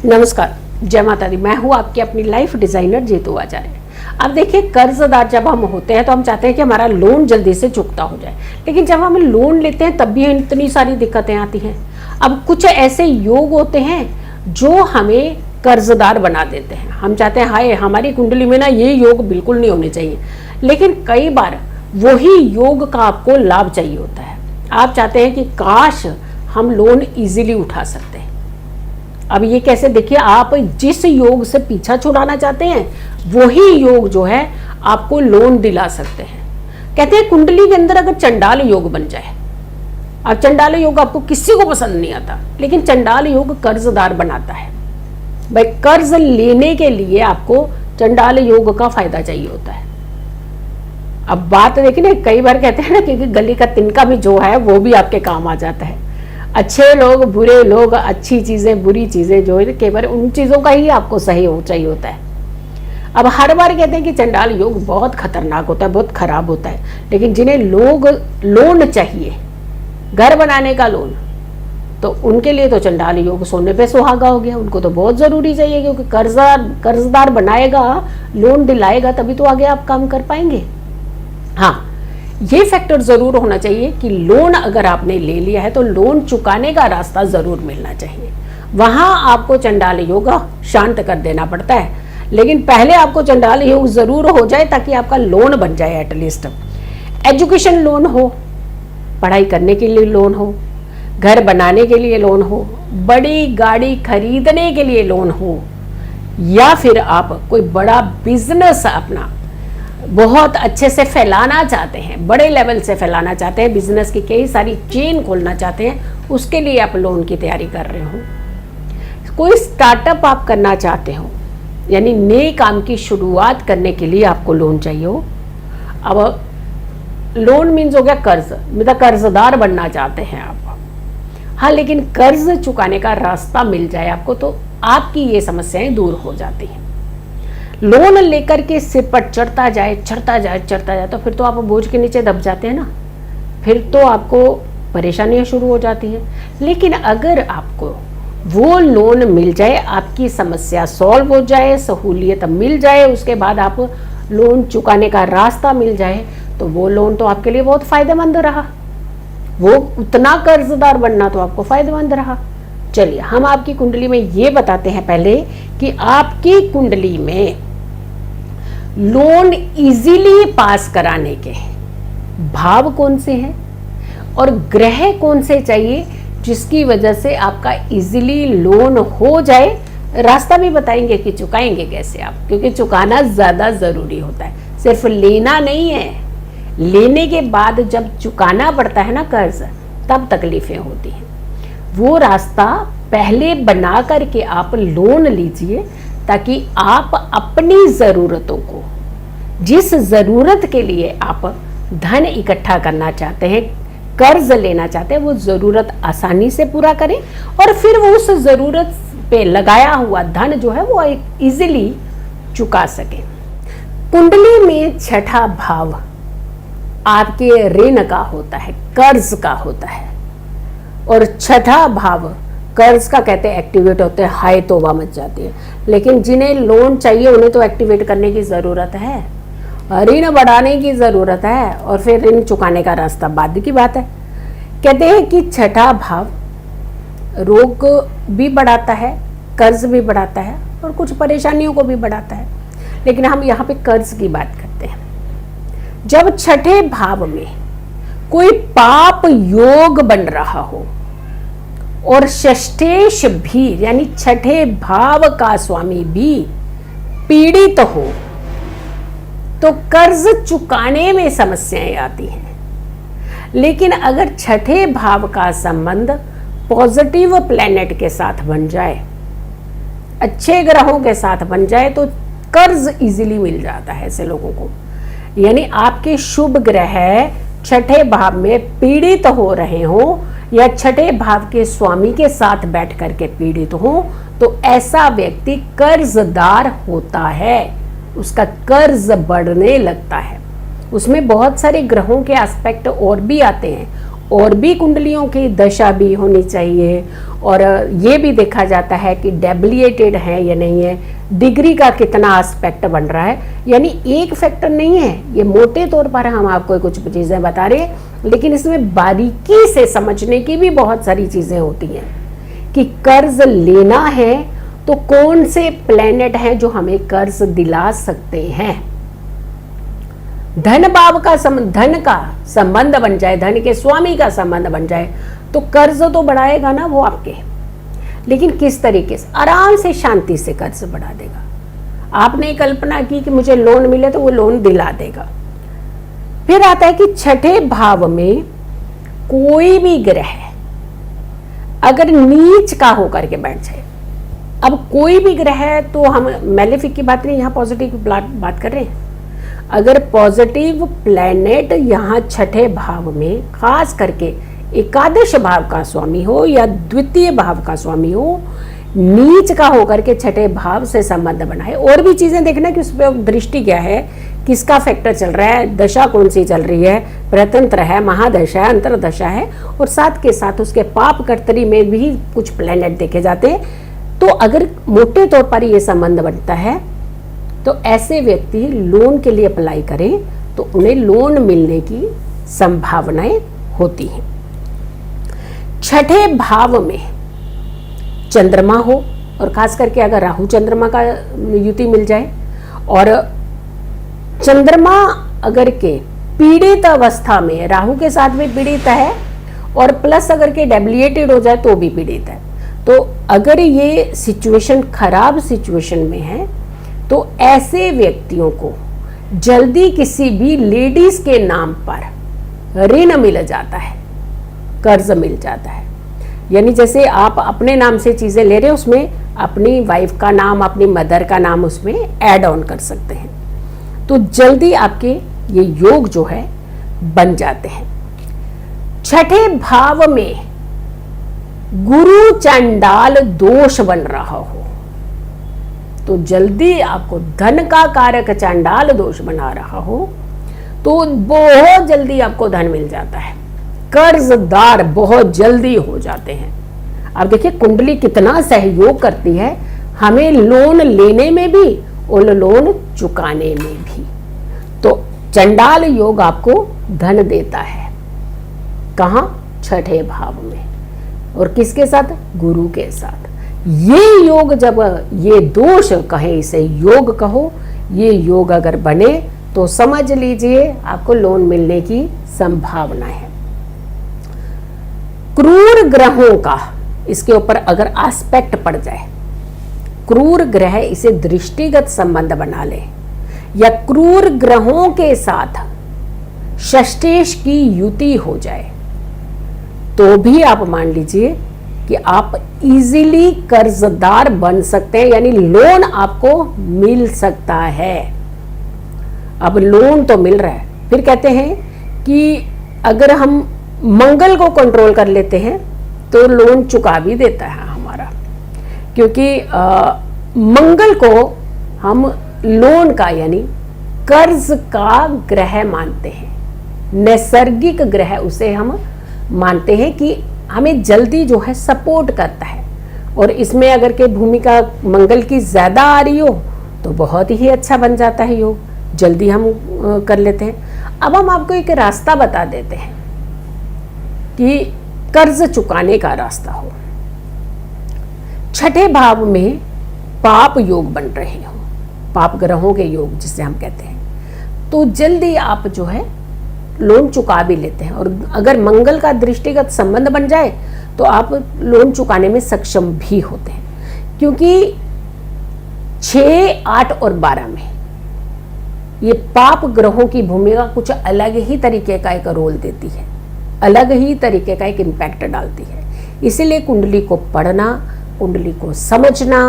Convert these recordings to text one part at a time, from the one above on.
नमस्कार, जय माता दी। मैं हूँ आपकी अपनी लाइफ डिजाइनर जीतू आचार्य। अब देखिए, कर्जदार जब हम होते हैं तो हम चाहते हैं कि हमारा लोन जल्दी से चुकता हो जाए, लेकिन जब हम लोन लेते हैं तब भी इतनी सारी दिक्कतें आती हैं। अब कुछ ऐसे योग होते हैं जो हमें कर्जदार बना देते हैं। हम चाहते हैं हाय हमारी कुंडली में ना ये योग बिल्कुल नहीं होने चाहिए, लेकिन कई बार वही योग का आपको लाभ चाहिए होता है। आप चाहते हैं कि काश हम लोन इजीली उठा सकते हैं। अब ये कैसे, देखिए, आप जिस योग से पीछा छुड़ाना चाहते हैं वही योग जो है आपको लोन दिला सकते हैं। कहते हैं कुंडली के अंदर अगर चंडाल योग बन जाए, अब चंडाल योग आपको किसी को पसंद नहीं आता, लेकिन चंडाल योग कर्जदार बनाता है। भाई कर्ज लेने के लिए आपको चंडाल योग का फायदा चाहिए होता है। अब बात देखिए ना, कई बार कहते हैं ना कि गली का तिनका भी जो है वो भी आपके काम आ जाता है। अच्छे लोग, बुरे लोग, अच्छी चीजें, बुरी चीजें जो है, केवल उन चीजों का ही आपको सहयोग चाहिए होता है। अब हर बार कहते हैं कि चंडाल योग बहुत खतरनाक होता है, बहुत खराब होता है, लेकिन जिन्हें लोग लोन चाहिए, घर बनाने का लोन, तो उनके लिए तो चंडाल योग सोने पे सुहागा हो गया। उनको तो बहुत जरूरी चाहिए, क्योंकि कर्जदार बनाएगा, लोन दिलाएगा, तभी तो आगे आप काम कर पाएंगे। हाँ, ये फैक्टर जरूर होना चाहिए कि लोन अगर आपने ले लिया है तो लोन चुकाने का रास्ता जरूर मिलना चाहिए। वहां आपको चंडाल योग शांत कर देना पड़ता है, लेकिन पहले आपको चंडाल योग जरूर हो जाए ताकि आपका लोन बन जाए। एटलीस्ट एजुकेशन लोन हो, पढ़ाई करने के लिए लोन हो, घर बनाने के लिए लोन हो, बड़ी गाड़ी खरीदने के लिए लोन हो, या फिर आप कोई बड़ा बिजनेस अपना बहुत अच्छे से फैलाना चाहते हैं, बड़े लेवल से फैलाना चाहते हैं, बिजनेस की कई सारी चेन खोलना चाहते हैं, उसके लिए आप लोन की तैयारी कर रहे हो, कोई स्टार्टअप आप करना चाहते हो, यानी नए काम की शुरुआत करने के लिए आपको लोन चाहिए हो। अब लोन मीन्स हो गया कर्ज, मतलब कर्जदार बनना चाहते हैं आप। हाँ, लेकिन कर्ज चुकाने का रास्ता मिल जाए आपको तो आपकी ये समस्याएं दूर हो जाती हैं। लोन लेकर के सिर पर चढ़ता जाए तो फिर तो आप बोझ के नीचे दब जाते हैं ना, फिर तो आपको परेशानियां शुरू हो जाती हैं। लेकिन अगर आपको वो लोन मिल जाए, आपकी समस्या सॉल्व हो जाए, सहूलियत मिल जाए, उसके बाद आप लोन चुकाने का रास्ता मिल जाए, तो वो लोन तो आपके लिए बहुत फायदेमंद रहा। वो उतना कर्जदार बनना तो आपको फायदेमंद रहा। चलिए, हम आपकी कुंडली में ये बताते हैं पहले कि आपकी कुंडली में लोन इजीली पास कराने के भाव कौन से हैं और ग्रह कौन से चाहिए जिसकी वजह से आपका इजीली लोन हो जाए। रास्ता भी बताएंगे कि चुकाएंगे कैसे आप, क्योंकि चुकाना ज्यादा जरूरी होता है, सिर्फ लेना नहीं है। लेने के बाद जब चुकाना पड़ता है ना कर्ज, तब तकलीफें होती हैं। वो रास्ता पहले बना करके आप लोन लीजिए, ताकि आप अपनी ज़रूरतों को, जिस ज़रूरत के लिए आप धन इकट्ठा करना चाहते हैं, कर्ज लेना चाहते हैं, वो ज़रूरत आसानी से पूरा करें, और फिर वो उस ज़रूरत पे लगाया हुआ धन जो है वो इजीली चुका सकें। कुंडली में छठा भाव आपके ऋण का होता है, कर्ज का होता है, और छठा भाव कर्ज का कहते हैं एक्टिवेट होते हैं, हाय तौबा मच जाती है। लेकिन जिन्हें लोन चाहिए उन्हें तो एक्टिवेट करने की ज़रूरत है, ऋण बढ़ाने की ज़रूरत है, और फिर ऋण चुकाने का रास्ता बाद की बात है। कहते हैं कि छठा भाव रोग भी बढ़ाता है, कर्ज भी बढ़ाता है, और कुछ परेशानियों को भी बढ़ाता है। लेकिन हम यहाँ पे कर्ज की बात करते हैं। जब छठे भाव में कोई पाप योग बन रहा हो और षष्ठेश भी, यानी छठे भाव का स्वामी भी पीड़ित हो, तो कर्ज चुकाने में समस्याएं आती हैं। लेकिन अगर छठे भाव का संबंध पॉजिटिव प्लैनेट के साथ बन जाए, अच्छे ग्रहों के साथ बन जाए, तो कर्ज इजीली मिल जाता है ऐसे लोगों को। यानी आपके शुभ ग्रह छठे भाव में पीड़ित हो रहे हो, या छठे भाव के स्वामी के साथ बैठ करके पीड़ित हो, तो ऐसा व्यक्ति कर्जदार होता है, उसका कर्ज बढ़ने लगता है। उसमें बहुत सारे ग्रहों के एस्पेक्ट और भी आते हैं, और भी कुंडलियों की दशा भी होनी चाहिए, और ये भी देखा जाता है कि डेबिलिएटेड है या नहीं है, डिग्री का कितना एस्पेक्ट बन रहा है। यानी एक फैक्टर नहीं है, ये मोटे तौर पर हम आपको कुछ चीज़ें बता रहे हैं, लेकिन इसमें बारीकी से समझने की भी बहुत सारी चीज़ें होती हैं कि कर्ज लेना है तो कौन से प्लैनेट हैं जो हमें कर्ज दिला सकते हैं। धन भाव का धन का संबंध बन जाए, धन के स्वामी का संबंध बन जाए तो कर्ज तो बढ़ाएगा ना वो आपके, लेकिन किस तरीके से, आराम से शांति से कर्ज बढ़ा देगा। आपने कल्पना की कि मुझे लोन मिले तो वो लोन दिला देगा। फिर आता है कि छठे भाव में कोई भी ग्रह अगर नीच का होकर के बैठ जाए, अब कोई भी ग्रह है तो हम मैलेफिक की बात नहीं, यहाँ पॉजिटिव बात कर रहे हैं। अगर पॉजिटिव प्लैनेट यहाँ छठे भाव में, खास करके एकादश भाव का स्वामी हो या द्वितीय भाव का स्वामी हो, नीच का होकर के छठे भाव से संबंध बनाए। और भी चीजें देखना कि उस पर दृष्टि क्या है, किसका फैक्टर चल रहा है, दशा कौन सी चल रही है, प्रतंत्र है, महादशा है, अंतरदशा है, और साथ के साथ उसके पाप कर्तरी में भी कुछ प्लैनेट देखे जाते हैं। तो अगर मोटे तौर पर ये संबंध बनता है तो ऐसे व्यक्ति लोन के लिए अप्लाई करें तो उन्हें लोन मिलने की संभावनाएं होती हैं। छठे भाव में चंद्रमा हो, और खास करके अगर राहु चंद्रमा का युति मिल जाए, और चंद्रमा अगर के पीड़ित अवस्था में, राहु के साथ भी पीड़ित है और प्लस अगर के डेबिलिएटेड हो जाए तो भी पीड़ित है, तो अगर ये सिचुएशन खराब सिचुएशन में है तो ऐसे व्यक्तियों को जल्दी किसी भी लेडीज के नाम पर ऋण मिल जाता है, कर्ज मिल जाता है। यानी जैसे आप अपने नाम से चीजें ले रहे हो, उसमें अपनी वाइफ का नाम, अपनी मदर का नाम उसमें ऐड ऑन कर सकते हैं, तो जल्दी आपके ये योग जो है बन जाते हैं। छठे भाव में गुरु चंडाल दोष बन रहा हो तो जल्दी आपको, धन का कारक चांडाल दोष बना रहा हो तो बहुत जल्दी आपको धन मिल जाता है, कर्जदार बहुत जल्दी हो जाते हैं। अब देखिए कुंडली कितना सहयोग करती है हमें लोन लेने में भी और लोन चुकाने में भी। तो चंडाल योग आपको धन देता है, कहाँ? छठे भाव में, और किसके साथ? गुरु के साथ। ये योग, जब ये दोष कहे, इसे योग कहो, ये योग अगर बने तो समझ लीजिए आपको लोन मिलने की संभावना है। क्रूर ग्रहों का इसके ऊपर अगर एस्पेक्ट पड़ जाए, क्रूर ग्रह इसे दृष्टिगत संबंध बना ले, या क्रूर ग्रहों के साथ षष्ठेश की युति हो जाए, तो भी आप मान लीजिए कि आप इजीली कर्जदार बन सकते हैं, यानी लोन आपको मिल सकता है। अब लोन तो मिल रहा है, फिर कहते हैं कि अगर हम मंगल को कंट्रोल कर लेते हैं तो लोन चुका भी देता है हमारा, क्योंकि मंगल को हम लोन का यानी कर्ज का ग्रह मानते हैं, नैसर्गिक ग्रह उसे हम मानते हैं कि हमें जल्दी जो है सपोर्ट करता है। और इसमें अगर के भूमिका मंगल की ज्यादा आ रही हो तो बहुत ही अच्छा बन जाता है योग, जल्दी हम कर लेते हैं। अब हम आपको एक रास्ता बता देते हैं कि कर्ज चुकाने का रास्ता हो। छठे भाव में पाप योग बन रहे हो, पाप ग्रहों के योग जिसे हम कहते हैं, तो जल्दी आप जो है लोन चुका भी लेते हैं। और अगर मंगल का दृष्टिगत संबंध बन जाए तो आप लोन चुकाने में सक्षम भी होते हैं, क्योंकि 6, 8 और 12 में ये पाप ग्रहों की भूमिका कुछ अलग ही तरीके का एक रोल देती है, अलग ही तरीके का एक इम्पैक्ट डालती है। इसीलिए कुंडली को पढ़ना, कुंडली को समझना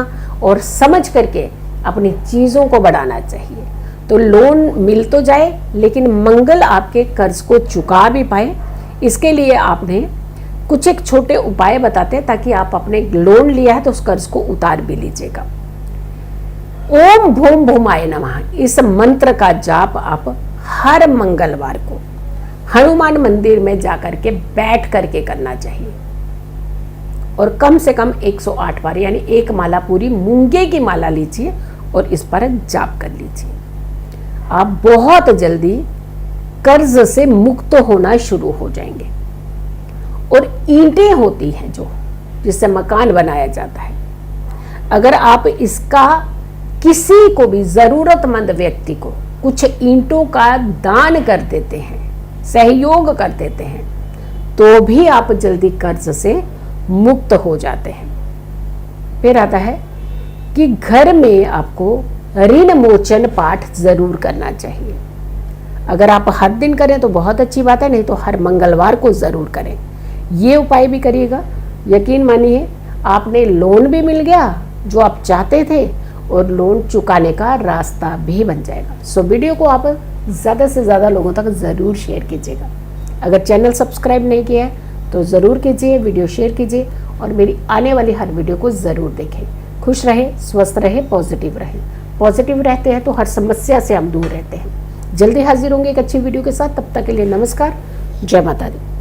और समझ करके अपनी चीज़ों को बढ़ाना चाहिए, तो लोन मिल तो जाए लेकिन मंगल आपके कर्ज को चुका भी पाए। इसके लिए आपने कुछ एक छोटे उपाय बताते हैं ताकि आप अपने लोन लिया है तो उस कर्ज को उतार भी लीजिएगा। ओम भूम भूमाय नमः, इस मंत्र का जाप आप हर मंगलवार को हनुमान मंदिर में जाकर के बैठ करके करना चाहिए। और कम से कम 108 बार, यानी एक माला पूरी मूंगे की माला लीजिए और इस पर जाप कर लीजिए। आप बहुत जल्दी कर्ज से मुक्त होना शुरू हो जाएंगे। और ईंटें होती हैं जो जिससे मकान बनाया जाता है, अगर आप इसका किसी को भी जरूरतमंद व्यक्ति को कुछ ईंटों का दान कर देते हैं, सहयोग कर देते हैं, तो भी आप जल्दी कर्ज से मुक्त हो जाते हैं। फिर आता है कि घर में आपको ऋण मोचन पाठ जरूर करना चाहिए। अगर आप हर दिन करें तो बहुत अच्छी बात है, नहीं तो हर मंगलवार को जरूर करें। ये उपाय भी करिएगा, यकीन मानिए आपने लोन भी मिल गया जो आप चाहते थे और लोन चुकाने का रास्ता भी बन जाएगा। सो वीडियो को आप ज़्यादा से ज़्यादा लोगों तक ज़रूर शेयर कीजिएगा। अगर चैनल सब्सक्राइब नहीं किया है तो ज़रूर कीजिए, वीडियो शेयर कीजिए और मेरी आने वाली हर वीडियो को ज़रूर देखें। खुश रहे, स्वस्थ रहे, पॉजिटिव रहे। पॉजिटिव रहते हैं तो हर समस्या से हम दूर रहते हैं। जल्दी हाजिर होंगे एक अच्छी वीडियो के साथ। तब तक के लिए नमस्कार, जय माता दी।